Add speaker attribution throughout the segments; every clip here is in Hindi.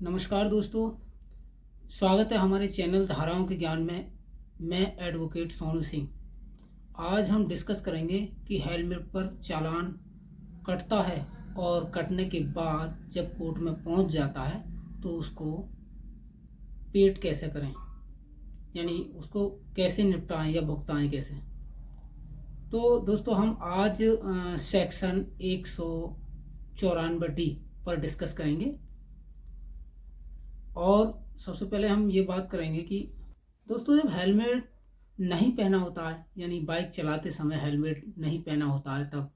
Speaker 1: नमस्कार दोस्तों, स्वागत है हमारे चैनल धाराओं के ज्ञान में। मैं एडवोकेट सोनू सिंह। आज हम डिस्कस करेंगे कि हेलमेट पर चालान कटता है और कटने के बाद जब कोर्ट में पहुंच जाता है तो उसको पेड कैसे करें, यानी उसको कैसे निपटाएं या भुगताएं कैसे। तो दोस्तों हम आज सेक्शन 194D पर डिस्कस करेंगे। और सबसे पहले हम ये बात करेंगे कि दोस्तों जब हेलमेट नहीं पहना होता है, यानी बाइक चलाते समय हेलमेट नहीं पहना होता है, तब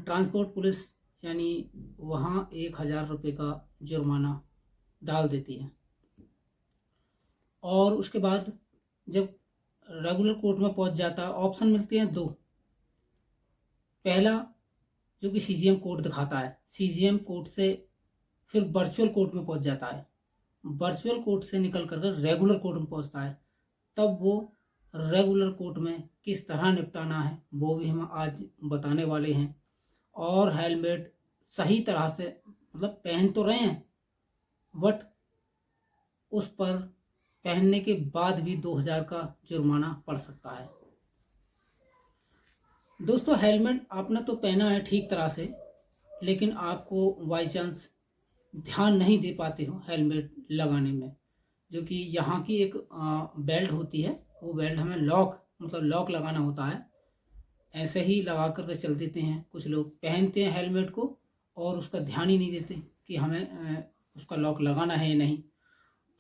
Speaker 1: ट्रांसपोर्ट पुलिस यानी वहाँ 1,000 रुपये का जुर्माना डाल देती है। और उसके बाद जब रेगुलर कोर्ट में पहुंच जाता है, ऑप्शन मिलते हैं दो। पहला जो कि सीजीएम कोर्ट दिखाता है, सीजीएम कोर्ट से फिर वर्चुअल कोर्ट में पहुंच जाता है, वर्चुअल कोर्ट से निकल कर रेगुलर कोर्ट में पहुंचता है। तब वो रेगुलर कोर्ट में किस तरह निपटाना है वो भी हम आज बताने वाले हैं। और हेलमेट सही तरह से मतलब पहन तो रहे हैं, बट उस पर पहनने के बाद भी 2,000 का जुर्माना पड़ सकता है। दोस्तों हेलमेट आपने तो पहना है ठीक तरह से, लेकिन आपको बाई चांस ध्यान नहीं दे पाते हो हेलमेट लगाने में, जो कि यहाँ की एक बेल्ट होती है, वो बेल्ट हमें लॉक लगाना होता है। ऐसे ही लगा कर के चल देते हैं कुछ लोग, पहनते हैं हेलमेट को और उसका ध्यान ही नहीं देते कि हमें उसका लॉक लगाना है या नहीं।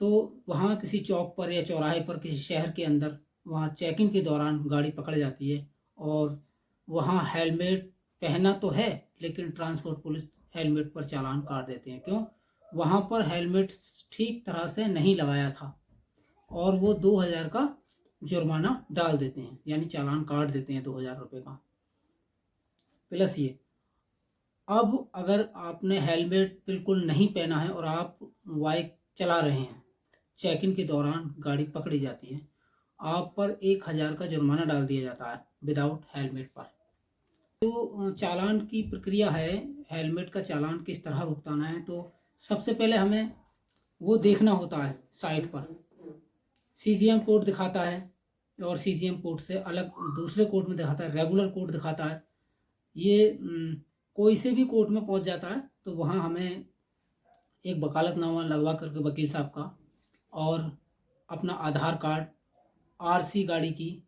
Speaker 1: तो वहाँ किसी चौक पर या चौराहे पर किसी शहर के अंदर वहाँ चेकिंग के दौरान गाड़ी पकड़ जाती है और वहाँ हेलमेट पहना तो है लेकिन ट्रांसपोर्ट पुलिस हेलमेट पर चालान काट देते हैं। क्यों? वहाँ पर हेलमेट ठीक तरह से नहीं लगाया था और वो 2,000 का जुर्माना डाल देते हैं, यानी चालान काट देते हैं 2,000 रुपये का। प्लस ये, अब अगर आपने हेलमेट बिल्कुल नहीं पहना है और आप बाइक चला रहे हैं, चेकिंग के दौरान गाड़ी पकड़ी जाती है, आप पर 1,000 का जुर्माना डाल दिया जाता है विदाउट हेलमेट पर। तो चालान की प्रक्रिया है, हेलमेट का चालान किस तरह भुगताना है। तो सबसे पहले हमें वो देखना होता है, साइट पर सीजीएम कोड दिखाता है और सीजीएम कोड से अलग दूसरे कोर्ट में दिखाता है, रेगुलर कोर्ट दिखाता है। ये कोई से भी कोर्ट में पहुंच जाता है तो वहाँ हमें एक वकालतनामा लगवा करके वकील साहब का और अपना आधार कार्ड, आरसी गाड़ी की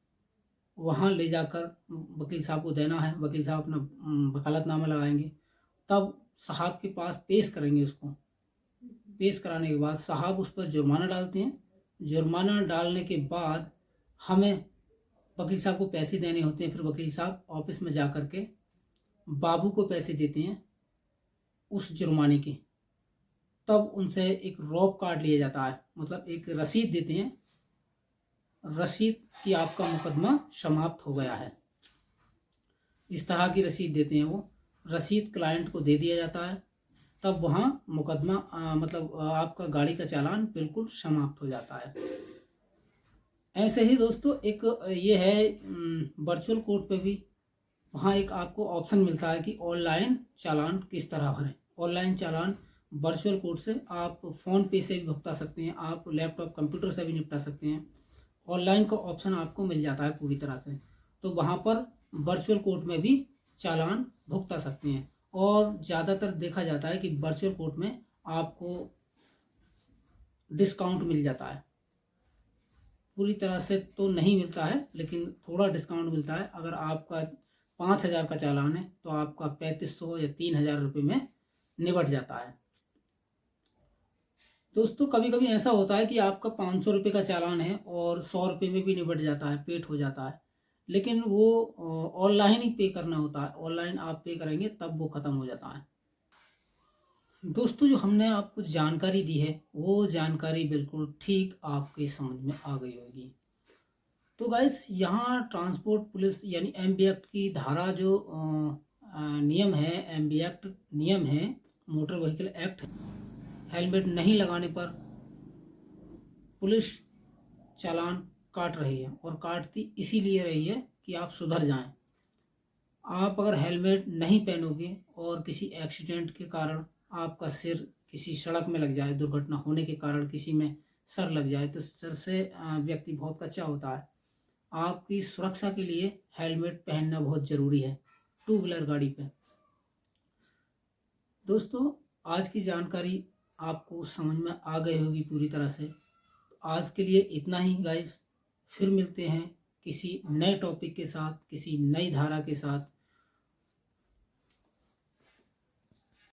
Speaker 1: वहाँ ले जाकर वकील साहब को देना है। वकील साहब अपना वकालतनामा लगाएंगे, तब साहब के पास पेश करेंगे। उसको पेश कराने के बाद साहब उस पर जुर्माना डालते हैं। जुर्माना डालने के बाद हमें वकील साहब को पैसे देने होते हैं। फिर वकील साहब ऑफिस में जा कर के बाबू को पैसे देते हैं उस जुर्माने के। तब उनसे एक रॉप कार्ड लिया जाता है, मतलब एक रसीद देते हैं, रसीद कि आपका मुकदमा समाप्त हो गया है। इस तरह की रसीद देते हैं। वो रसीद क्लाइंट को दे दिया जाता है, तब वहाँ मुकदमा आपका गाड़ी का चालान बिल्कुल समाप्त हो जाता है। ऐसे ही दोस्तों एक ये है वर्चुअल कोर्ट पे भी, वहाँ एक आपको ऑप्शन मिलता है कि ऑनलाइन चालान किस तरह भरें। ऑनलाइन चालान वर्चुअल कोर्ट से आप फ़ोन पे से भी भुगता सकते हैं, आप लैपटॉप कंप्यूटर से भी निपटा सकते हैं। ऑनलाइन का ऑप्शन आपको मिल जाता है पूरी तरह से, तो वहाँ पर वर्चुअल कोर्ट में भी चालान भुगता सकते हैं। और ज़्यादातर देखा जाता है कि वर्चुअल कोर्ट में आपको डिस्काउंट मिल जाता है। पूरी तरह से तो नहीं मिलता है लेकिन थोड़ा डिस्काउंट मिलता है। अगर आपका 5,000 का चालान है तो आपका 3,500 या 3,000 रुपये में निपट जाता है। दोस्तों कभी कभी ऐसा होता है कि आपका 500 रुपये का चालान है और 100 रुपये में भी निपट जाता है, पेड हो जाता है, लेकिन वो ऑनलाइन ही पे करना होता है। ऑनलाइन आप पे करेंगे तब वो ख़त्म हो जाता है। दोस्तों जो हमने आपको जानकारी दी है वो जानकारी बिल्कुल ठीक आपके समझ में आ गई होगी। तो गाइस यहाँ ट्रांसपोर्ट पुलिस यानी एमवी एक्ट की धारा जो नियम है, एमवी एक्ट नियम है, मोटर व्हीकल एक्ट, हेलमेट नहीं लगाने पर पुलिस चालान काट रही है और काटती इसीलिए रही है कि आप सुधर जाएं। आप अगर हेलमेट नहीं पहनोगे और किसी एक्सीडेंट के कारण आपका सिर किसी सड़क में लग जाए, दुर्घटना होने के कारण किसी में सर लग जाए तो सर से व्यक्ति बहुत कच्चा होता है। आपकी सुरक्षा के लिए हेलमेट पहनना बहुत ज़रूरी है टू व्हीलर गाड़ी पे। दोस्तों, आज की जानकारी आपको समझ में आ गई होगी पूरी तरह से। आज के लिए इतना ही गाइस, फिर मिलते हैं किसी नए टॉपिक के साथ, किसी नई धारा के साथ।